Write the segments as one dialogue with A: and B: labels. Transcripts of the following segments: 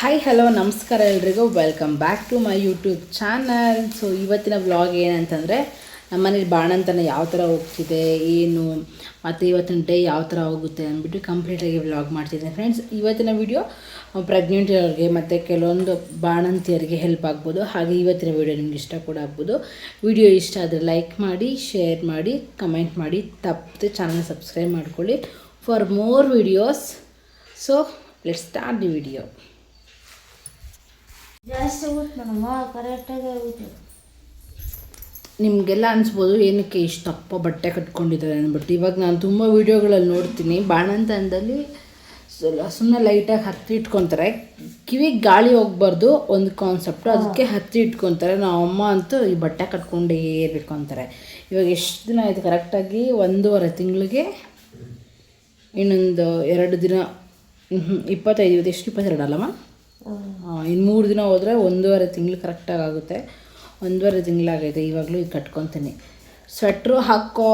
A: Hi hello ನಮಸ್ಕಾರ ಎಲ್ರಿಗೂ welcome back to my YouTube channel. So ಇವತ್ತಿನ ವ್ಲಾಗ್ ಏನಂತಂದರೆ ನಮ್ಮನೇಲಿ ಬಾಣಂತನ ಯಾವ ಥರ ಹೋಗ್ತಿದೆ ಏನು ಮತ್ತು ಇವತ್ತಿನ ಡೇ ಯಾವ ಥರ ಹೋಗುತ್ತೆ ಅಂದ್ಬಿಟ್ಟು ಕಂಪ್ಲೀಟಾಗಿ ವ್ಲಾಗ್ ಮಾಡ್ತಿದ್ದೇನೆ ಫ್ರೆಂಡ್ಸ್. ಇವತ್ತಿನ ವಿಡಿಯೋ ಪ್ರೆಗ್ನೆಂಟಿಯವ್ರಿಗೆ ಮತ್ತು ಕೆಲವೊಂದು ಬಾಣಂತಿಯರಿಗೆ ಹೆಲ್ಪ್ ಆಗ್ಬೋದು. ಹಾಗೆ ಇವತ್ತಿನ ವಿಡಿಯೋ ನಿಮ್ಗೆ ಇಷ್ಟ ಕೂಡ ಆಗ್ಬೋದು. ವಿಡಿಯೋ ಇಷ್ಟ ಆದರೆ ಲೈಕ್ ಮಾಡಿ, ಶೇರ್ ಮಾಡಿ, ಕಮೆಂಟ್ ಮಾಡಿ, ತಪ್ಪದೆ ಚಾನಲ್ ಸಬ್ಸ್ಕ್ರೈಬ್ ಮಾಡ್ಕೊಳ್ಳಿ for more videos. So let's start the video.
B: ಜಾಸ್ತಿ ಆಗುತ್ತೆ ಮೇಡಮ್, ಕರೆಕ್ಟಾಗಿ ಆಗುತ್ತೆ.
A: ನಿಮಗೆಲ್ಲ ಅನಿಸ್ಬೋದು ಏನಕ್ಕೆ ಇಷ್ಟು ದಪ್ಪ ಬಟ್ಟೆ ಕಟ್ಕೊಂಡಿದ್ದಾರೆ ಅಂದ್ಬಿಟ್ಟು. ಇವಾಗ ನಾನು ತುಂಬ ವೀಡಿಯೋಗಳಲ್ಲಿ ನೋಡ್ತೀನಿ ಬಾಣಂತನದಲ್ಲಿ ಸುಮ್ಮನೆ ಲೈಟಾಗಿ ಹತ್ತಿ ಇಟ್ಕೊತಾರೆ, ಕಿವಿಗೆ ಗಾಳಿ ಹೋಗ್ಬಾರ್ದು ಒಂದು ಕಾನ್ಸೆಪ್ಟು, ಅದಕ್ಕೆ ಹತ್ತಿ ಇಟ್ಕೊತಾರೆ. ನಾವು ಅಮ್ಮ ಅಂತೂ ಈ ಬಟ್ಟೆ ಕಟ್ಕೊಂಡೇ ಇರಬೇಕು ಅಂತಾರೆ. ಇವಾಗ ಎಷ್ಟು ದಿನ ಆಯಿತು ಕರೆಕ್ಟಾಗಿ 1.5 ತಿಂಗಳಿಗೆ, ಇನ್ನೊಂದು 2 ದಿನ 25 ಎಷ್ಟು 22 ಅಲ್ಲಮ್ಮ, ಇನ್ನು 3 ದಿನ ಹೋದರೆ 1.5 ತಿಂಗಳು ಕರೆಕ್ಟಾಗಿ ಆಗುತ್ತೆ. 1.5 ತಿಂಗಳಾಗೈತೆ. ಇವಾಗಲೂ ಇದು ಕಟ್ಕೊತೀನಿ. ಸ್ವೆಟ್ರು ಹಾಕೋ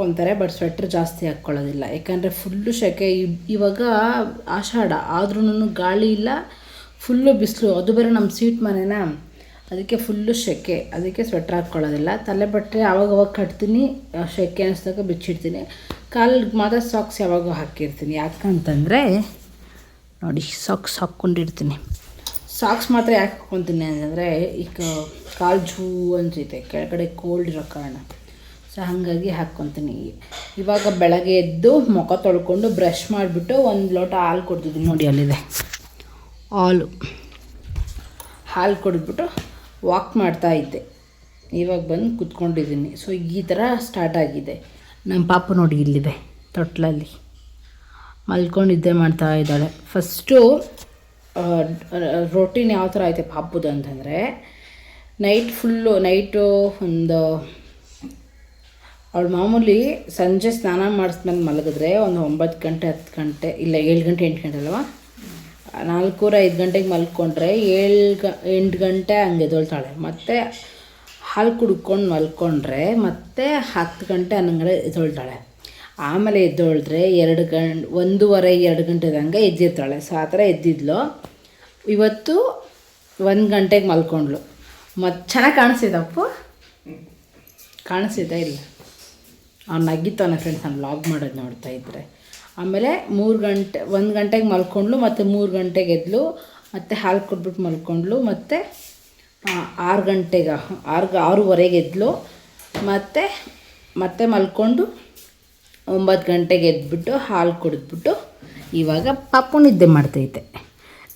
A: ಅಂತಾರೆ, ಬಟ್ ಸ್ವೆಟ್ರ್ ಜಾಸ್ತಿ ಹಾಕ್ಕೊಳ್ಳೋದಿಲ್ಲ, ಯಾಕಂದರೆ ಫುಲ್ಲು ಸೆಕೆ. ಇವಾಗ ಆಷಾಢ ಆದ್ರೂ ಗಾಳಿ ಇಲ್ಲ, ಫುಲ್ಲು ಬಿಸಿಲು. ಅದು ಬೇರೆ ನಮ್ಮ ಸೀಟ್ ಮನೆನ, ಅದಕ್ಕೆ ಫುಲ್ಲು ಸೆಕೆ, ಅದಕ್ಕೆ ಸ್ವೆಟ್ರ್ ಹಾಕ್ಕೊಳ್ಳೋದಿಲ್ಲ. ತಲೆ ಬಟ್ಟೆ ಆವಾಗವಾಗ ಕಟ್ತೀನಿ, ಸೆಕೆ ಅನ್ನಿಸ್ದಾಗ ಬಿಚ್ಚಿಡ್ತೀನಿ. ಕಾಲಿಗೆ ಮಾತ್ರ ಸಾಕ್ಸ್ ಯಾವಾಗೂ ಹಾಕಿರ್ತೀನಿ. ಯಾಕಂತಂದರೆ ನೋಡಿ, ಸಾಕ್ಸ್ ಹಾಕ್ಕೊಂಡಿರ್ತೀನಿ. ಸಾಕ್ಸ್ ಮಾತ್ರ ಯಾಕೆ ಹಾಕ್ಕೊತೀನಿ ಅಂತಂದರೆ ಈಗ ಕಾಲು ಜೂ ಅನ್ಸುತ್ತೆ, ಕೆಳಗಡೆ ಕೋಲ್ಡ್ ಇರೋ ಕಾರಣ. ಸೊ ಹಾಗಾಗಿ ಹಾಕ್ಕೊತೀನಿ. ಇವಾಗ ಬೆಳಗ್ಗೆ ಎದ್ದು ಮುಖ ತೊಳ್ಕೊಂಡು ಬ್ರಷ್ ಮಾಡಿಬಿಟ್ಟು 1 ಲೋಟ ಹಾಲು ಕೊಡ್ತಿದ್ದೀನಿ. ನೋಡಿ ಅಲ್ಲಿದೆ ಹಾಲು ಕೊಡ್ಬಿಟ್ಟು ವಾಕ್ ಮಾಡ್ತಾಯಿದ್ದೆ. ಇವಾಗ ಬಂದು ಕುತ್ಕೊಂಡಿದ್ದೀನಿ. ಸೊ ಈ ಥರ ಸ್ಟಾರ್ಟ್ ಆಗಿದೆ. ನಮ್ಮ ಪಾಪು ನೋಡಿ ಇಲ್ಲಿದೆ ತೊಟ್ಲಲ್ಲಿ ಮಲ್ಕೊಂಡು ನಿದ್ದೆ ಮಾಡ್ತಾ ಇದ್ದಾಳೆ. ಫಸ್ಟು ರೊಟೀನ್ ಯಾವ ಥರ ಐತೆ ಪಾಪುದು ಅಂತಂದರೆ, ನೈಟು ಒಂದು ಅವಳು ಮಾಮೂಲಿ ಸಂಜೆ ಸ್ನಾನ ಮಾಡಿಸ್ಮೇಲೆ ಮಲಗಿದ್ರೆ ಒಂದು 9 ಗಂಟೆ 10 ಗಂಟೆ ಇಲ್ಲ 7 ಗಂಟೆ 8 ಗಂಟೆ ಅಲ್ವಾ, 4-5 ಗಂಟೆಗೆ ಮಲ್ಕೊಂಡ್ರೆ 8 ಗಂಟೆ ಹಂಗೆ ಎದ್ದೊಳ್ತಾಳೆ. ಮತ್ತು ಹಾಲು ಕುಡ್ಕೊಂಡು ಮಲ್ಕೊಂಡ್ರೆ ಮತ್ತೆ 10 ಗಂಟೆ 11 ಗಂಟೆ ಎದ್ದೊಳ್ತಾಳೆ. ಆಮೇಲೆ ಎದ್ದೊಳಿದ್ರೆ 1:30-2 ಗಂಟೆದಂಗೆ ಎದ್ದಿರ್ತಾಳೆ. ಸೊ ಆ ಥರ ಎದ್ದಿದ್ಲು. ಇವತ್ತು 1 ಗಂಟೆಗೆ ಮಲ್ಕೊಂಡ್ಳು. ಮತ್ತು ಚೆನ್ನಾಗಿ ಕಾಣಿಸ್ತಿದ್ದಪ್ಪು, ಕಾಣಿಸ್ತಿದ್ದ ಇಲ್ಲ, ಅವ್ನು ನಗ್ಗಿತ್ತವನ ಫ್ರೆಂಡ್ಸ್ ನಾನು ವ್ಲಾಗ್ ಮಾಡೋದು ನೋಡ್ತಾ ಇದ್ದರೆ. ಆಮೇಲೆ 1 ಗಂಟೆಗೆ ಮಲ್ಕೊಂಡ್ಳು, ಮತ್ತು 3 ಗಂಟೆಗೆ ಎದ್ಲು, ಮತ್ತು ಹಾಲು ಕೊಟ್ಬಿಟ್ಟು ಮಲ್ಕೊಂಡ್ಳು. ಮತ್ತು 6 ಗಂಟೆಗೆ 6:30 ಎದ್ಲು, ಮತ್ತೆ ಮಲ್ಕೊಂಡು 9 ಗಂಟೆಗೆ ಎದ್ಬಿಟ್ಟು ಹಾಲು ಕುಡಿದ್ಬಿಟ್ಟು ಇವಾಗ ಪಾಪು ನಿದ್ದೆ ಮಾಡ್ತೈತೆ.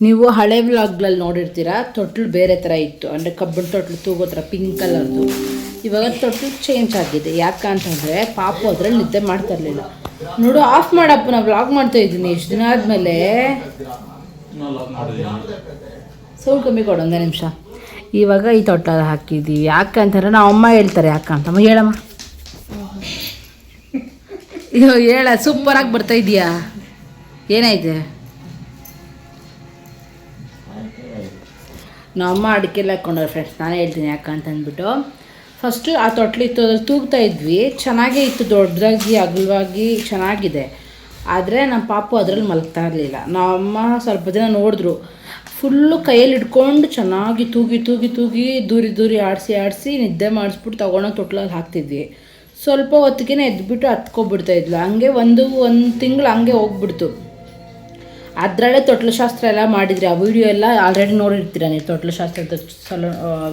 A: ನೀವು ಹಳೆ ವ್ಲಾಗ್ಗಳಲ್ಲಿ ನೋಡಿರ್ತೀರ, ತೊಟ್ಲು ಬೇರೆ ಥರ ಇತ್ತು, ಅಂದರೆ ಕಬ್ಬಿಣ ತೊಟ್ಲು ತೂಗೋ ಥರ ಪಿಂಕ್ ಕಲರ್ದು. ಇವಾಗ ತೊಟ್ಲು ಚೇಂಜ್ ಆಗಿದೆ. ಯಾಕಂತಂದರೆ ಪಾಪು ಅದ್ರಲ್ಲಿ ನಿದ್ದೆ ಮಾಡ್ತಾ ಇರಲಿಲ್ಲ. ನೋಡು, ಆಫ್ ಮಾಡಪ್ಪ, ನಾನು ವ್ಲಾಗ್ ಮಾಡ್ತಾಯಿದ್ದೀನಿ ಎಷ್ಟು ದಿನ ಆದಮೇಲೆ. ಸೌಂಡ್ ಕಮ್ಮಿ ಕೊಡು, 1 ನಿಮಿಷ. ಇವಾಗ ಈ ತೊಟ್ಲ ಹಾಕಿದ್ದೀವಿ. ಯಾಕಂತಾರೆ ನಾವು ಅಮ್ಮ ಹೇಳ್ತಾರೆ, ಯಾಕಂತಮ್ಮ ಹೇಳಮ್ಮ, ಹೇಳ. ಸೂಪರಾಗಿ ಬರ್ತಾ ಇದೆಯಾ, ಏನಾಯ್ತು? ನಮ್ಮಮ್ಮ ಅಡಿಕೆಲ್ಲ ಹಾಕ್ಕೊಂಡ್ರೆ ಫ್ರೆಂಡ್ಸ್, ನಾನೇ ಹೇಳ್ತೀನಿ ಯಾಕಂತಂದ್ಬಿಟ್ಟು. ಫಸ್ಟು ಆ ತೊಟ್ಲಿತ್ತು, ಅದ್ರಲ್ಲಿ ತೂಗ್ತಾ ಇದ್ವಿ, ಚೆನ್ನಾಗೇ ಇತ್ತು, ದೊಡ್ಡದಾಗಿ ಅಗಲವಾಗಿ ಚೆನ್ನಾಗಿದೆ. ಆದರೆ ನಮ್ಮ ಪಾಪು ಅದರಲ್ಲಿ ಮಲಗ್ತಾ ಇರಲಿಲ್ಲ. ನಮ್ಮಮ್ಮ ಸ್ವಲ್ಪ ದಿನ ನೋಡಿದ್ರು, ಫುಲ್ಲು ಕೈಯಲ್ಲಿ ಹಿಡ್ಕೊಂಡು ಚೆನ್ನಾಗಿ ತೂಗಿ ದೂರಿ ಆಡಿಸಿ ನಿದ್ದೆ ಮಾಡಿಸ್ಬಿಟ್ಟು ತೊಗೊಂಡೋಗಿ ತೊಟ್ಲಲ್ಲಿ ಹಾಕ್ತಿದ್ವಿ. ಸ್ವಲ್ಪ ಹೊತ್ತಿಗೆ ಎದ್ಬಿಟ್ಟು ಹತ್ಕೊಬಿಡ್ತಾಯಿದ್ಲು. ಹಂಗೆ ಒಂದು ತಿಂಗಳು ಹಂಗೆ ಹೋಗ್ಬಿಡ್ತು. ಅದರಲ್ಲೇ ತೊಟ್ಲು ಶಾಸ್ತ್ರ ಎಲ್ಲ ಮಾಡಿದ್ರಿ. ಆ ವಿಡಿಯೋ ಎಲ್ಲ ಆಲ್ರೆಡಿ ನೋಡಿರ್ತೀರ ನೀವು, ತೊಟ್ಲು ಶಾಸ್ತ್ರದ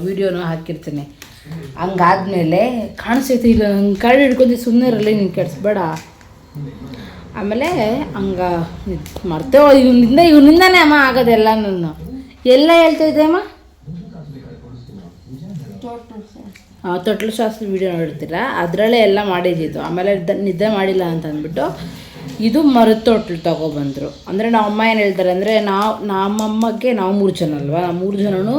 A: ವೀಡಿಯೋನ ಹಾಕಿರ್ತೀನಿ. ಹಂಗಾದ್ಮೇಲೆ ಕಾಣಿಸ್ತೈತೆ ಇಲ್ಲ, ನಂಗೆ ಕರಡು ಹಿಡ್ಕೊಂಡು ಸುಮ್ಮನೆ ಇರಲಿ, ನೀನು ಕೆಡಿಸ್ಬೇಡ. ಆಮೇಲೆ ಹಂಗೆ ಮರ್ತೇ ಇವನಿಂದಾನೇ ಅಮ್ಮ ಆಗೋದೆಲ್ಲ. ನಾನು ಎಲ್ಲ ಹೇಳ್ತಾಯಿದ್ದೆ ಅಮ್ಮ, ತೊಟ್ಲು ಶಾಸ್ತ್ರ ವೀಡಿಯೋ ನೋಡಿರ್ತೀರ, ಅದರಲ್ಲೇ ಎಲ್ಲ ಮಾಡಿದ್ದಿದ್ದು. ಆಮೇಲೆ ನಿದ್ದೆ ಮಾಡಿಲ್ಲ ಅಂತ ಅಂದ್ಬಿಟ್ಟು ಇದು ಮರದ ತೊಟ್ಲು ತೊಗೊಬಂದರು. ಅಂದರೆ ನಾವು ಅಮ್ಮ ಏನು ಹೇಳ್ತಾರೆ ಅಂದರೆ, ನಮ್ಮಮ್ಮಗೆ ನಾವು 3 ಜನ ಅಲ್ವಾ, ನಾವು 3 ಜನನೂ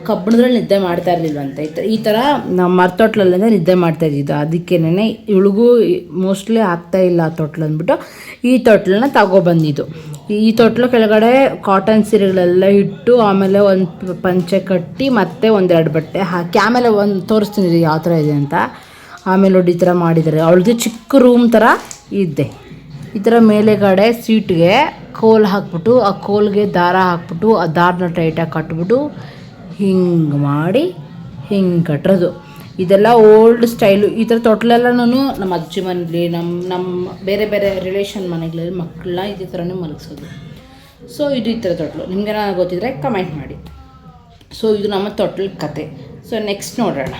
A: ಕಬ್ಬಣದ್ರಲ್ಲಿ ನಿದ್ದೆ ಮಾಡ್ತಾ ಇರಲಿಲ್ವಂತೆ. ಈ ಥರ ನಾವು ಮರದ ತೊಟ್ಲಲ್ಲೇ ನಿದ್ದೆ ಮಾಡ್ತಾಯಿದ್ದಿದ್ದು. ಅದಕ್ಕೇನೆ ಇವಳಿಗೂ ಮೋಸ್ಟ್ಲಿ ಆಗ್ತಾಯಿಲ್ಲ ಆ ತೊಟ್ಲು ಅಂದ್ಬಿಟ್ಟು ಈ ತೊಟ್ಲನ್ನ ತಗೊಬಂದಿದ್ದು. ಈ ತೊಟ್ಲು ಕೆಳಗಡೆ ಕಾಟನ್ ಸೀರೆಗಳೆಲ್ಲ ಇಟ್ಟು, ಆಮೇಲೆ ಒಂದು ಪಂಚೆ ಕಟ್ಟಿ, ಮತ್ತೆ 1-2 ಬಟ್ಟೆ ಹಾಕಿ, ಆಮೇಲೆ ಒಂದು ತೋರಿಸ್ತೀನಿ ಯಾವ ಥರ ಇದೆ ಅಂತ. ಆಮೇಲೆ ನೋಡಿ ಈ ಥರ ಮಾಡಿದ್ದಾರೆ. ಅವಳದು ಚಿಕ್ಕ ರೂಮ್ ಥರ ಇದ್ದೆ. ಈ ಥರ ಮೇಲೆಗಡೆ ಸೀಟ್ಗೆ ಕೋಲ್ ಹಾಕ್ಬಿಟ್ಟು ಆ ಕೋಲ್ಗೆ ದಾರ ಹಾಕ್ಬಿಟ್ಟು ಆ ದಾರನ ಟೈಟಾಗಿ ಕಟ್ಬಿಟ್ಟು ಹಿಂಗೆ ಮಾಡಿ ಹಿಂಗೆ ಕಟ್ಟೋದು. ಇದೆಲ್ಲ ಓಲ್ಡ್ ಸ್ಟೈಲು. ಈ ಥರ ತೊಟ್ಲೆಲ್ಲನೂ ನಮ್ಮ ಅಜ್ಜಿ ಮನೇಲಿ ನಮ್ಮ ಬೇರೆ ಬೇರೆ ರಿಲೇಷನ್ ಮನೆಗಳಲ್ಲಿ ಮಕ್ಕಳನ್ನ ಇದೇ ಥರನೇ ಮಲಗಿಸೋದು. ಸೊ ಇದು ಈ ಥರ ತೊಟ್ಲು. ನಿಮ್ಗೇನಾದ್ರು ಗೊತ್ತಿದ್ರೆ ಕಮೆಂಟ್ ಮಾಡಿ. ಸೊ ಇದು ನಮ್ಮ ತೊಟ್ಲ ಕತೆ. ಸೊ ನೆಕ್ಸ್ಟ್ ನೋಡೋಣ.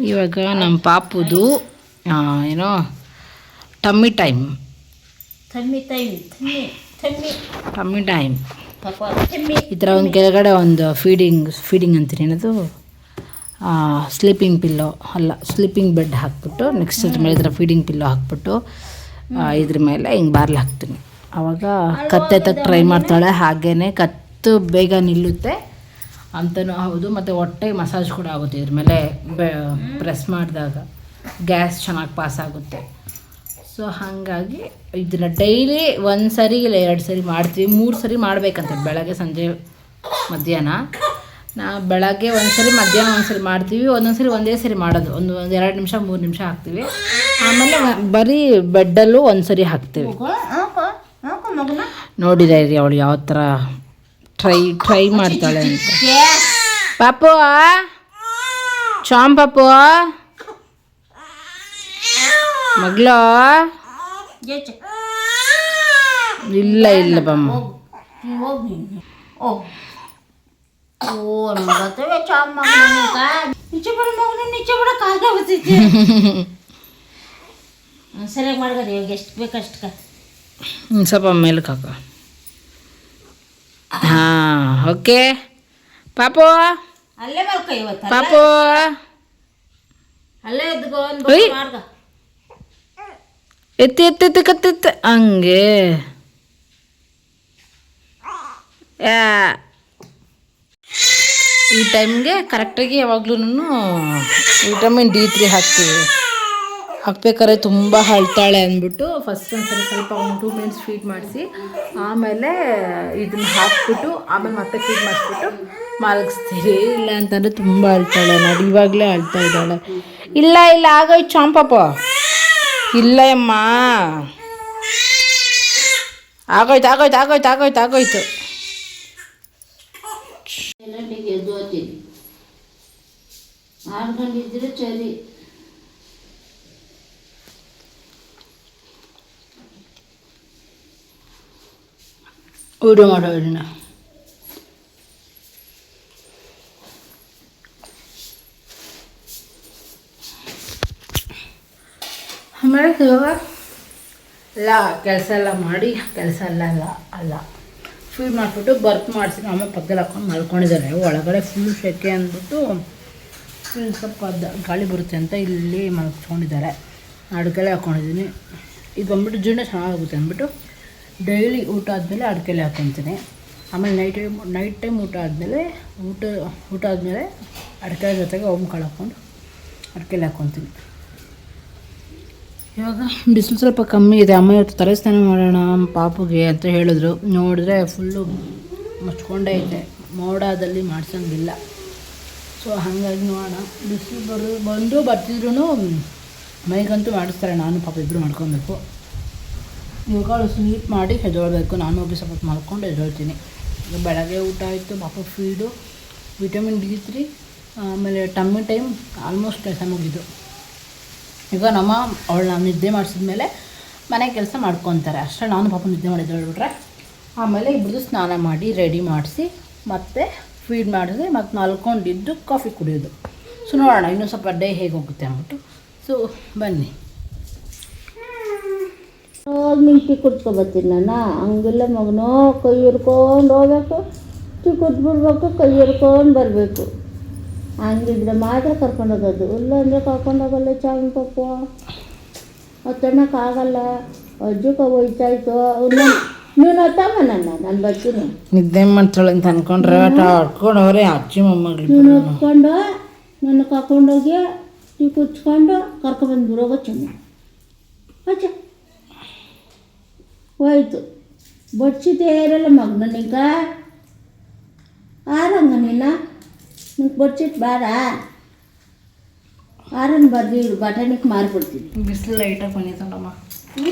A: ಇವಾಗ ನಮ್ಮ ಪಾಪುದು ಏನೋ ಟಮ್ಮಿ ಟೈಮ್ ಈ ಥರ ಒಂದು ಕೆಳಗಡೆ ಒಂದು ಫೀಡಿಂಗ್ ಅಂತೀನಿ, ಏನದು ಸ್ಲೀಪಿಂಗ್ ಪಿಲ್ಲೋ ಅಲ್ಲ, ಸ್ಲೀಪಿಂಗ್ ಬೆಡ್ ಹಾಕ್ಬಿಟ್ಟು ನೆಕ್ಸ್ಟ್ ಅದ್ರ ಮೇಲೆ ಈ ಥರ ಫೀಡಿಂಗ್ ಪಿಲ್ಲೋ ಹಾಕ್ಬಿಟ್ಟು ಇದ್ರ ಮೇಲೆ ಹಿಂಗೆ ಬಾರ್ಲಿ ಹಾಕ್ತೀನಿ. ಆವಾಗ ಕತ್ತೆತ್ತಕ್ಕೆ ಟ್ರೈ ಮಾಡ್ತಾಳೆ. ಹಾಗೇ ಕತ್ತು ಬೇಗ ನಿಲ್ಲುತ್ತೆ ಅಂತಲೂ ಹೌದು, ಮತ್ತು ಹೊಟ್ಟೆ ಮಸಾಜ್ ಕೂಡ ಆಗುತ್ತೆ. ಇದ್ರ ಮೇಲೆ ಪ್ರೆಸ್ ಮಾಡಿದಾಗ ಗ್ಯಾಸ್ ಚೆನ್ನಾಗಿ ಪಾಸ್ ಆಗುತ್ತೆ. ಸೊ ಹಾಗಾಗಿ ಇದನ್ನು ಡೈಲಿ 1 ಸರಿ ಇಲ್ಲ 2 ಸರಿ ಮಾಡ್ತೀವಿ. 3 ಸರಿ ಮಾಡಬೇಕಂತೆ, ಬೆಳಗ್ಗೆ ಸಂಜೆ ಮಧ್ಯಾಹ್ನ. ನಾವು ಬೆಳಗ್ಗೆ 1 ಸರಿ ಮಧ್ಯಾಹ್ನ 1 ಸರಿ ಮಾಡ್ತೀವಿ. ಒಂದೊಂದು ಸರಿ ಒಂದೇ ಸರಿ ಮಾಡೋದು, ಒಂದು 2 ನಿಮಿಷ 3 ನಿಮಿಷ ಹಾಕ್ತೀವಿ. ಆಮೇಲೆ ಬರೀ ಬೆಡ್ಡಲ್ಲೂ 1 ಸರಿ ಹಾಕ್ತೀವಿ. ನೋಡಿದೆ ರೀ ಅವಳು ಯಾವ ಥರ ಟ್ರೈ ಮಾಡ್ತಾಳೆ ಅಂತ. ಪಾಪು ಪಾಪು ಮಗ್ಲ ಇಲ್ಲ ಬಮ್ಮ
B: ಸರಿಯಾಗಿ ಮಾಡ್ಕರಿ, ಇವಾಗ ಎಷ್ಟು ಬೇಕಷ್ಟು
A: ಸ್ವಲ್ಪ ಮೇಲಕ್ಕೆ ಹಾಕ. ಹಾಂ ಓಕೆ ಪಾಪು
B: ಅಲ್ಲೇ ಮಾಡ್ಕೊ, ಇವತ್ತು
A: ಪಾಪು
B: ಅಲ್ಲೇ ಎದ್ದುಕೋ ಮಾಡ್ಕ.
A: ಎತ್ತಿ ಕತ್ತಿತ್ತು ಹಂಗೆ. ಈ ಟೈಮ್ಗೆ ಕರೆಕ್ಟಾಗಿ ಯಾವಾಗ್ಲೂ ವಿಟಮಿನ್ D3 ಹಾಕ್ಬೇಕಾದ್ರೆ ತುಂಬ ಅಳ್ತಾಳೆ ಅಂದ್ಬಿಟ್ಟು ಫಸ್ಟ್ ಒಂದ್ಸರಿ ಸ್ವಲ್ಪ 1-2 ಮಿನಿಟ್ಸ್ ಫೀಡ್ ಮಾಡಿಸಿ ಆಮೇಲೆ ಇದನ್ನ ಹಾಕ್ಬಿಟ್ಟು ಆಮೇಲೆ ಮತ್ತೆ ಫೀಡ್ ಮಾಡಿಸ್ಬಿಟ್ಟು ಮಲಗಿಸ್ತೀವಿ. ಇಲ್ಲ ಅಂತಂದರೆ ತುಂಬ ಅಳ್ತಾಳೆ. ನೋಡಿ ಇವಾಗಲೇ ಅಳ್ತಾ ಇದ್ದಾಳೆ. ಇಲ್ಲ ಆಗೋಯ್ತು ಚಾಂಪಪ್ಪ, ಇಲ್ಲ ಅಮ್ಮ, ಆಗೋಯ್ತು.
B: ಎದ್ದು ಹೋಗ್ತೀನಿ 6 ಗಂಟೆ ಇದ್ರೆ ಸರಿ.
A: ವಿಡಿಯೋ ಮಾಡೋಣ. ಆಮೇಲೆ ಇವಾಗ ಎಲ್ಲ ಕೆಲಸ ಎಲ್ಲ ಮಾಡಿ ಅಲ್ಲ ಫೀಡ್ ಮಾಡಿಬಿಟ್ಟು ಬರ್ತ್ ಮಾಡಿಸಿ ಆಮೇಲೆ ಪಕ್ಕದಲ್ಲಿ ಹಾಕ್ಕೊಂಡು ಮಲ್ಕೊಂಡಿದ್ದಾರೆ. ಒಳಗಡೆ ಫುಲ್ ಸೆಕೆ ಅಂದ್ಬಿಟ್ಟು ಸ್ವಲ್ಪ ಗಾಳಿ ಬರುತ್ತೆ ಅಂತ ಇಲ್ಲಿ ಮಲ್ಕೊಂಡಿದ್ದಾರೆ. ಅಡ್ಕೆಲೆ ಹಾಕ್ಕೊಂಡಿದ್ದೀನಿ. ಇದು ಬಂದ್ಬಿಟ್ಟು ಜೀರ್ಣ ಚೆನ್ನಾಗುತ್ತೆ ಅಂದ್ಬಿಟ್ಟು ಡೈಲಿ ಊಟ ಆದಮೇಲೆ ಅಡ್ಕೆಲೆ ಹಾಕ್ಕೊತೀನಿ. ಆಮೇಲೆ ನೈಟ್ ಟೈಮ್ ಊಟ ಆದಮೇಲೆ ಅಡ್ಕೆ ಜೊತೆಗೆ ಕಾಳು ಹಾಕ್ಕೊಂಡು ಅಡ್ಕೆಲೆ ಹಾಕ್ಕೊತೀನಿ. ಇವಾಗ ಬಿಸಿಲು ಸ್ವಲ್ಪ ಕಮ್ಮಿ ಇದೆ. ಅಮ್ಮ ಇವತ್ತು ತಲೆ ಸ್ನಾನ ಮಾಡೋಣ ಪಾಪುಗೆ ಅಂತ ಹೇಳಿದ್ರು. ನೋಡಿದ್ರೆ ಫುಲ್ಲು ಮುಚ್ಕೊಂಡೇ ಐತೆ, ಮೋಡದಲ್ಲಿ ಮಾಡ್ಸೋಂಗಿಲ್ಲ. ಸೊ ಹಾಗಾಗಿ ನೋಡೋಣ. ಬಿಸಿಲು ಬರ್ತಿದ್ರು ಮೈಗಂತೂ ಮಾಡಿಸ್ತಾರೆ. ನಾನು ಪಾಪ ಇಬ್ಬರು ಮಾಡ್ಕೊಬೇಕು. ಇವಾಗ ಸ್ವೀಟ್ ಮಾಡಿ ಎದ್ದೊಳ್ಬೇಕು. ನಾನು ಹೋಗಿ ಸ್ವಲ್ಪ ಮಾಡ್ಕೊಂಡು ಎದ್ದೊಳ್ತೀನಿ. ಬೆಳಗ್ಗೆ ಊಟ ಆಯಿತು, ಪಾಪ ಫೀಡು, ವಿಟಮಿನ್ D3, ಆಮೇಲೆ ಟಮ್ಮಿ ಟೈಮ್ ಆಲ್ಮೋಸ್ಟ್ ಕೆಲಸ ಮುಗಿದು. ಈಗ ನಮ್ಮ ಅವಳನ್ನ ನಿದ್ದೆ ಮಾಡಿಸಿದ್ಮೇಲೆ ಮನೆ ಕೆಲಸ ಮಾಡ್ಕೊತಾರೆ ಅಷ್ಟೇ. ನಾನು ಪಾಪ ನಿದ್ದೆ ಮಾಡಿದ್ದು ಹೇಳ್ಬಿಟ್ರೆ ಆಮೇಲೆ ಇಬ್ಬರದು ಸ್ನಾನ ಮಾಡಿ ರೆಡಿ ಮಾಡಿಸಿ ಮತ್ತೆ ಫೀಡ್ ಮಾಡಿಸಿ ಮತ್ತು ಮಲ್ಕೊಂಡಿದ್ದು ಕಾಫಿ ಕುಡಿಯೋದು. ಸೊ ನೋಡೋಣ ಇನ್ನೂ ಸ್ವಲ್ಪ ಡೇ ಹೇಗೆ ಹೋಗುತ್ತೆ ಅಂದ್ಬಿಟ್ಟು. ಸೊ ಬನ್ನಿ.
B: ನಿಂತು ಕುತ್ಕೊಬತ್ತೀನಿ ನಾನು. ಹಂಗೆಲ್ಲ ಮಗನೋ ಕೈ ಹಿಡ್ಕೊಂಡು ಹೋಗ್ಬೇಕು, ಚಿಕ್ಕದ್ ಬಿಡ್ಬೇಕು, ಕೈ ಹಿಡ್ಕೊಂಡು ಬರಬೇಕು. ಹಂಗಿದ್ರೆ ಮಾತ್ರ ಕರ್ಕೊಂಡೋಗೋದು, ಇಲ್ಲಾಂದರೆ ಕರ್ಕೊಂಡೋಗಲ್ಲ. ಚಾವಿನ ಪಪ್ಪು ಹೊತ್ತಣ್ಣಕ್ಕಾಗಲ್ಲ. ಅಜ್ಜಕ್ಕೆ ಹೋಯ್ತಾಯ್ತು. ನೀನು ಹೊತ್ತಮ್ಮ ನಾನು ಬರ್ತೀನಿ.
A: ನಿದ್ದೆ ಮಾಡ್ತಾಳೆ ಅಂತ ಅನ್ಕೊಂಡ್ರೆ ಹೊಡ್ಕೊಂಡವ್ರೆ ಅಜ್ಜಿ ಮೊಮ್ಮಗಳು.
B: ನೀನು ಹೊತ್ಕೊಂಡು ನನ್ನ ಕರ್ಕೊಂಡೋಗಿ ಟೀ ಕುಚ್ಕೊಂಡು ಕರ್ಕೊಬಂದು ಬಿಡೋಗೋ ಚೆನ್ನ ಅಜ್ಜ ಹೋಯ್ತು. ಬಡ್ಸಿದ್ದೇ ಇರಲ್ಲ ಮಗನಿಗ ಆರಂಗ ನಿನ್ನ ನಿಂಗೆ ಬಡ್ಸಿಟ್ಟು ಬೇಡ ಆರನ್ನು ಬರ್ದು ಬಟಾಣಿಗೆ ಮಾರ್ಬಿಡ್ತೀನಿ.
A: ಬಿಸಿಲು ಲೈಟಾಗಿ ಬಂದಿತ್ತಲ್ಲಮ್ಮ.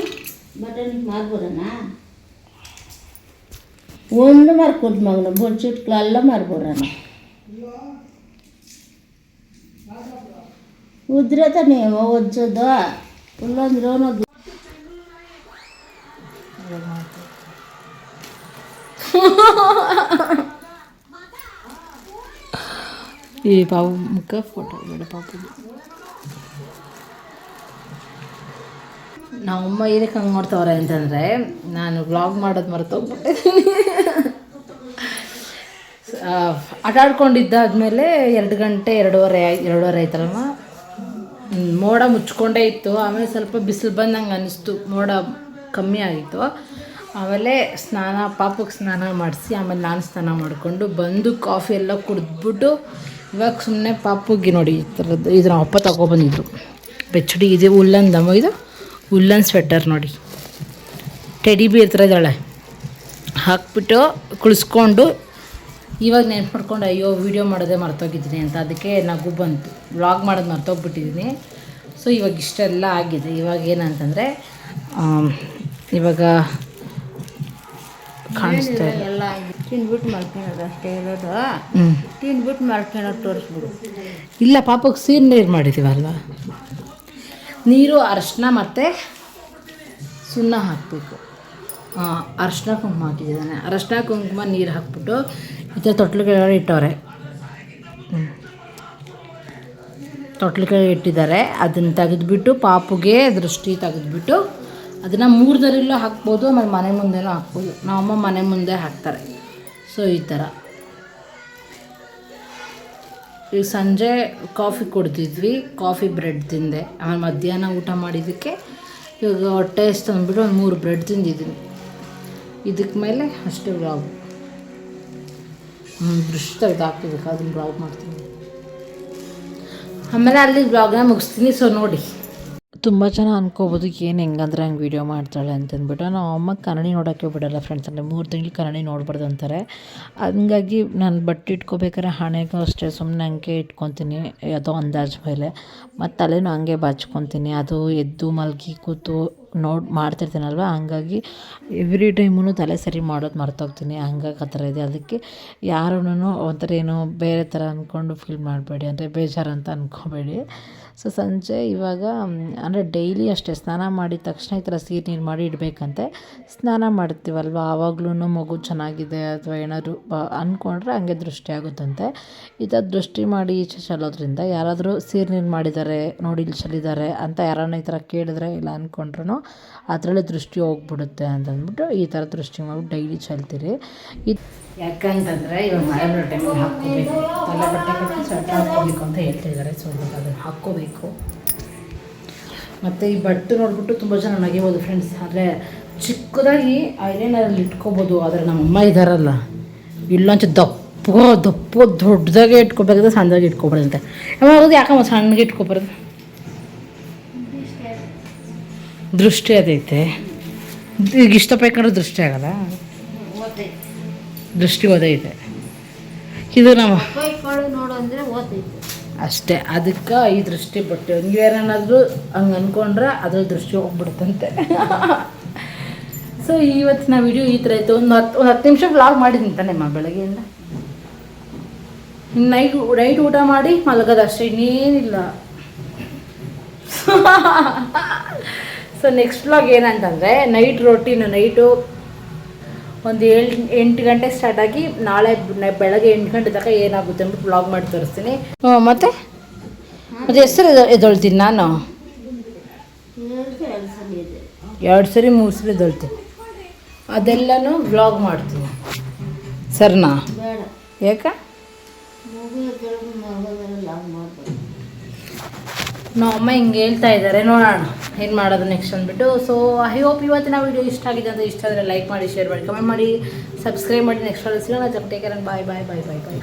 B: ಬಟಾಣಿಗೆ ಮಾರ್ಬೋದಣ್ಣ. ಒಂದು ಮಾರ್ಕೊಟ್ಟು ಮಗನ ಬೊಡ್ಚಿಟ್ಗಳೆಲ್ಲ ಮಾರ್ಬೋರಣ್ಣ. ಉದ್ರೆ ತಾನೇ ಒಜ್ಜೋದು ಇಲ್ಲಂದ್ರೆ ಅನ್ನೋದು.
A: ಈ ಪಾಪು ಮುಖ ಫೋಟೋ ಬೇಡ ಪಾಪು. ನಮ್ಮಮ್ಮ ಏನಕ್ಕೆ ಹಂಗೆ ಮಾಡ್ತವ್ರೆ ಅಂತಂದರೆ ನಾನು ವ್ಲಾಗ್ ಮಾಡೋದು ಮರೆತೋಗ್ಬಿಟ್ಟಿದ್ದೀನಿ. ಆಟ ಆಡ್ಕೊಂಡಿದ್ದಾದ್ಮೇಲೆ 2 ಗಂಟೆ 2:30 ಆಯ್ತಲ್ಲಮ್ಮ. ಮೋಡ ಮುಚ್ಕೊಂಡೇ ಇತ್ತು. ಆಮೇಲೆ ಸ್ವಲ್ಪ ಬಿಸಿಲು ಬಂದಂಗೆ ಅನ್ನಿಸ್ತು, ಮೋಡ ಕಮ್ಮಿ ಆಗಿತ್ತು. ಆಮೇಲೆ ಪಾಪಕ್ಕೆ ಸ್ನಾನ ಮಾಡಿಸಿ ಆಮೇಲೆ ನಾನು ಸ್ನಾನ ಮಾಡಿಕೊಂಡು ಬಂದು ಕಾಫಿ ಎಲ್ಲ ಕುಡಿದ್ಬಿಟ್ಟು ಇವಾಗ ಸುಮ್ಮನೆ ಪಾಪುಗೆ ನೋಡಿ ಈ ಥರದ್ದು ಇದು ನಮ್ಮ ಅಪ್ಪ ತಗೊಬಂದಿದ್ರು ಬೆಚ್ಚಡಿ. ಇದು ಉಲ್ಲನ್ದಮ್ಮ, ಇದು ಉಲ್ಲನ್ ಸ್ವೆಟರ್ ನೋಡಿ, ಟೆಡಿ ಬಿ ಥರ ಇದ್ದಾಳೆ. ಹಾಕ್ಬಿಟ್ಟು ಕುಳಿಸ್ಕೊಂಡು ಇವಾಗ ನೆನ್ಪು ಮಾಡ್ಕೊಂಡು ಅಯ್ಯೋ ವೀಡಿಯೋ ಮಾಡೋದೇ ಮರ್ತೋಗಿದ್ದೀನಿ ಅಂತ, ಅದಕ್ಕೆ ನಗು ಬಂತು. ವ್ಲಾಗ್ ಮಾಡೋದು ಮರ್ತೋಗ್ಬಿಟ್ಟಿದ್ದೀನಿ. ಸೊ ಇವಾಗ ಇಷ್ಟೆಲ್ಲ ಆಗಿದೆ. ಇವಾಗ ಏನಂತಂದರೆ ಇವಾಗ ಕಾಣಿಸ್ತಾ
B: ಎಲ್ಲ ತಿಂದ್ಬಿಟ್ಟು ಮಾಡ್ಕೊಳ್ಳೋದು ಅಷ್ಟೇ ಇರೋದು. ತಿಂದ್ಬಿಟ್ಟು ಮಾಡ್ಕೊಳ್ಳೋದು ತೋರಿಸ್ಬಿಡು.
A: ಇಲ್ಲ, ಪಾಪಕ್ಕೆ ಸೀರೆ ನೀರು ಮಾಡಿದ್ದೀವಲ್ವ, ನೀರು ಅರಶಿನ ಮತ್ತು ಸುಣ್ಣ ಹಾಕಬೇಕು. ಅರಶಿನ ಕುಂಕುಮ ಹಾಕಿದ್ದಾನೆ. ಅರಶಿನ ಕುಂಕುಮ ನೀರು ಹಾಕ್ಬಿಟ್ಟು ಈ ಥರ ತೊಟ್ಲುಗಳ ಇಟ್ಟವ್ರೆ. ತೊಟ್ಲುಗಳು ಇಟ್ಟಿದ್ದಾರೆ. ಅದನ್ನು ತೆಗೆದುಬಿಟ್ಟು ಪಾಪುಗೆ ದೃಷ್ಟಿ ತೆಗೆದುಬಿಟ್ಟು ಅದನ್ನು 3 ದರಿಲ್ಲೂ ಹಾಕ್ಬೋದು, ಆಮೇಲೆ ಮನೆ ಮುಂದೆನೂ ಹಾಕ್ಬೋದು. ನಮ್ಮಮ್ಮ ಮನೆ ಮುಂದೆ ಹಾಕ್ತಾರೆ. ಸೊ ಈ ಥರ. ಈಗ ಸಂಜೆ ಕಾಫಿ ಕುಡ್ದಿದ್ವಿ, ಕಾಫಿ ಬ್ರೆಡ್ ತಿಂದೆ. ಆಮೇಲೆ ಮಧ್ಯಾಹ್ನ ಊಟ ಮಾಡಿದ್ದಕ್ಕೆ ಇವಾಗ ಹೊಟ್ಟೆ ಎಷ್ಟು ಅಂದ್ಬಿಟ್ಟು ಒಂದು 3 ಬ್ರೆಡ್ ತಿಂದಿದ್ದೀನಿ. ಇದಕ್ಕೆ ಮೇಲೆ ಅಷ್ಟೇ ವ್ಲಾಗ್. ದೃಷ್ಟಿ ತೆಗೆದು ಹಾಕ್ತಿರ್ಬೇಕು, ಅದನ್ನು ವ್ಲಾಗ್ ಮಾಡ್ತೀನಿ. ಆಮೇಲೆ ಅಲ್ಲಿ ವ್ಲಾಗ್ನ ಮುಗಿಸ್ತೀನಿ. ಸೊ ನೋಡಿ, ತುಂಬ ಜನ ಅನ್ಕೋಬೋದು ಏನು ಹೆಂಗಂದ್ರೆ ಹಂಗೆ ವೀಡಿಯೋ ಮಾಡ್ತಾಳೆ ಅಂತಂದ್ಬಿಟ್ಟು. ನಾವು ಅಮ್ಮ ಕನ್ನಡಿ ನೋಡೋಕ್ಕೆ ಬಿಡೋಲ್ಲ ಫ್ರೆಂಡ್ಸ್. ಅಂದರೆ 3 ತಿಂಗಳು ಕನ್ನಡಿ ನೋಡ್ಬಾರ್ದು ಅಂತಾರೆ. ಹಂಗಾಗಿ ನಾನು ಬಟ್ಟೆ ಇಟ್ಕೋಬೇಕಾದ್ರೆ ಹಣೆಗೂ ಅಷ್ಟೇ ಸುಮ್ಮನೆ ಹಂಗೆ ಇಟ್ಕೊತೀನಿ, ಯಾವುದೋ ಅಂದಾಜು ಮೇಲೆ. ಮತ್ತು ತಲೆನೂ ಹಂಗೆ ಬಾಚ್ಕೊತೀನಿ. ಅದು ಎದ್ದು ಮಲಗಿ ಕೂತು ಮಾಡ್ತಿರ್ತೀನಲ್ವ, ಹಂಗಾಗಿ ಎವ್ರಿ ಟೈಮೂ ತಲೆ ಸರಿ ಮಾಡೋದು ಮರ್ತೋಗ್ತೀನಿ. ಹಂಗಾಗಿ ಆ ಥರ ಇದೆ. ಅದಕ್ಕೆ ಯಾರೂ ಒಂಥರ ಏನೋ ಬೇರೆ ಥರ ಅಂದ್ಕೊಂಡು ಫೀಲ್ ಮಾಡಬೇಡಿ, ಅಂದರೆ ಬೇಜಾರು ಅಂತ ಅಂದ್ಕೋಬೇಡಿ. ಸೊ ಸಂಜೆ ಇವಾಗ ಅಂದರೆ ಡೈಲಿ ಅಷ್ಟೇ ಸ್ನಾನ ಮಾಡಿದ ತಕ್ಷಣ ಈ ಥರ ಸೀರೆ ನೀರು ಮಾಡಿ ಇಡಬೇಕಂತೆ. ಸ್ನಾನ ಮಾಡ್ತೀವಲ್ವ ಆವಾಗ್ಲೂ ಮಗು ಚೆನ್ನಾಗಿದೆ ಅಥವಾ ಏನಾದರೂ ಅಂದ್ಕೊಂಡ್ರೆ ಹಂಗೆ ದೃಷ್ಟಿ ಆಗುತ್ತಂತೆ. ಈ ಥರ ದೃಷ್ಟಿ ಮಾಡಿ ಈಚೆ ಚೆಲ್ಲೋದ್ರಿಂದ ಯಾರಾದರೂ ಸೀರೆ ನೀರು ಮಾಡಿದ್ದಾರೆ ನೋಡಿ ಇಲ್ಲಿ ಚೆಲ್ಲಿದ್ದಾರೆ ಅಂತ ಯಾರನ್ನ ಈ ಥರ ಕೇಳಿದ್ರೆ ಇಲ್ಲ ಅಂದ್ಕೊಂಡ್ರು ಅದರಲ್ಲೇ ದೃಷ್ಟಿ ಹೋಗ್ಬಿಡುತ್ತೆ ಅಂತಂದ್ಬಿಟ್ಟು ಈ ಥರ ದೃಷ್ಟಿ ಮಾಡ್ಬಿಟ್ಟು ಡೈಲಿ ಚೆಲ್ತೀರಿ. ಯಾಕಂತಂದರೆ ಇವಾಗ ಮಳೆ ಬರೋ ಟೈಮಲ್ಲಿ ಹಾಕ್ಕೋಬೇಕು, ತಲೆ ಬಟ್ಟೆ ಕಟ್ಟಿ ಸ್ವೆಟ್ರ್ ಹಾಕ್ಕೋಬೇಕು ಅಂತ ಹೇಳ್ತಿದ್ದಾರೆ. ಸೊ ಇವಾಗ ಅದನ್ನು ಹಾಕ್ಕೋಬೇಕು. ಮತ್ತು ಈ ಬಟ್ಟೆ ನೋಡ್ಬಿಟ್ಟು ತುಂಬ ಜನ ನಗಿಬೋದು ಫ್ರೆಂಡ್ಸ್. ಆದರೆ ಚಿಕ್ಕದಾಗಿ ಐಲೈನರಲ್ಲಿ ಇಟ್ಕೋಬೋದು. ಆದರೆ ನಮ್ಮಮ್ಮ ಇದ್ದಾರಲ್ಲ, ಇಲ್ಲೊಂಚು ದಪ್ಪ ದೊಡ್ಡದಾಗೆ ಇಟ್ಕೋಬೇಕಾದ್ರೆ ಸಣ್ಣದಾಗಿ ಇಟ್ಕೊಬಾರ್ದಂತೆ. ಯಾವಾಗ ಯಾಕಮ್ಮ ಸಣ್ಣಗೆ ಇಟ್ಕೊಬಾರ್ದು, ದೃಷ್ಟಿ ಅದೈತೆ. ಈಗ ಇಷ್ಟಪಡ್ಕೊಂಡ್ರೆ ದೃಷ್ಟಿ ಆಗಲ್ಲ, ದೃಷ್ಟಿ ಓದೈತೆ. ಇದು ನಮ್ಮ
B: ನೋಡು ಅಂದರೆ ಓದೈತೆ
A: ಅಷ್ಟೇ. ಅದಕ್ಕೆ ಈ ದೃಷ್ಟಿ ಬಟ್ಟೆ ನೀವೇನಾದರೂ ಹಂಗೆ ಅಂದ್ಕೊಂಡ್ರೆ ಅದ್ರ ದೃಷ್ಟಿ ಹೋಗ್ಬಿಡುತ್ತಂತೆ. ಸೊ ಇವತ್ತಿನ ವಿಡಿಯೋ ಈ ಥರ ಇತ್ತು. ಒಂದು 10 ನಿಮಿಷ ವ್ಲಾಗ್ ಮಾಡಿದ್ದೀನಿ ತಾನೆಮ್ಮ ಬೆಳಗ್ಗೆಯಿಂದ. ನೈಟ್ ಊಟ ಮಾಡಿ ಮಲಗೋದು ಅಷ್ಟೇ, ಇನ್ನೇನಿಲ್ಲ. ಸೊ ನೆಕ್ಸ್ಟ್ ವ್ಲಾಗ್ ಏನಂತಂದರೆ ನೈಟ್ ರೊಟೀನು. ನೈಟು ಒಂದು 8 ಗಂಟೆ ಸ್ಟಾರ್ಟ್ ಆಗಿ ನಾಳೆ ಬೆಳಗ್ಗೆ 8 ಗಂಟೆ ತನಕ ಏನಾಗುತ್ತೆ ಅಂದ್ಬಿಟ್ಟು ವ್ಲಾಗ್ ಮಾಡಿ ತೋರಿಸ್ತೀನಿ. ಮತ್ತೆ ಹೆಸರು ಎದ್ದೊಳ್ತೀನಿ ನಾನು. 2 ಸರಿ 3 ಸರಿ ಎದ್ದೊಳ್ತೀನಿ. ಅದೆಲ್ಲನೂ ವ್ಲಾಗ್ ಮಾಡ್ತೀನಿ. ಸರಿನಾ? ಯಾಕೆ ನಮ್ಮಮ್ಮ ಹಿಂಗೆ ಹೇಳ್ತಾ ಇದ್ದಾರೆ, ನೋಡೋಣ ಏನು ಮಾಡೋದು ನೆಕ್ಸ್ಟ್ ಅಂದ್ಬಿಟ್ಟು. ಸೊ ಐ ಹೋಪ್ ಇವತ್ತಿನ ವೀಡಿಯೋ ಇಷ್ಟ ಆಗಿದೆ ಅಂತ. ಇಷ್ಟ ಆದರೆ ಲೈಕ್ ಮಾಡಿ, ಶೇರ್ ಮಾಡಿ, ಕಮೆಂಟ್ ಮಾಡಿ, ಸಬ್ಸ್ಕ್ರೈಬ್ ಮಾಡಿ. ನೆಕ್ಸ್ಟ್ ಅಲ್ಲಿ ಸಿಗೋಣ. ಟೇಕ್ ಕೇರ್, ಬಾಯ್ ಬಾಯ್ ಬಾಯ್ ಬಾಯ್ ಬಾಯ್.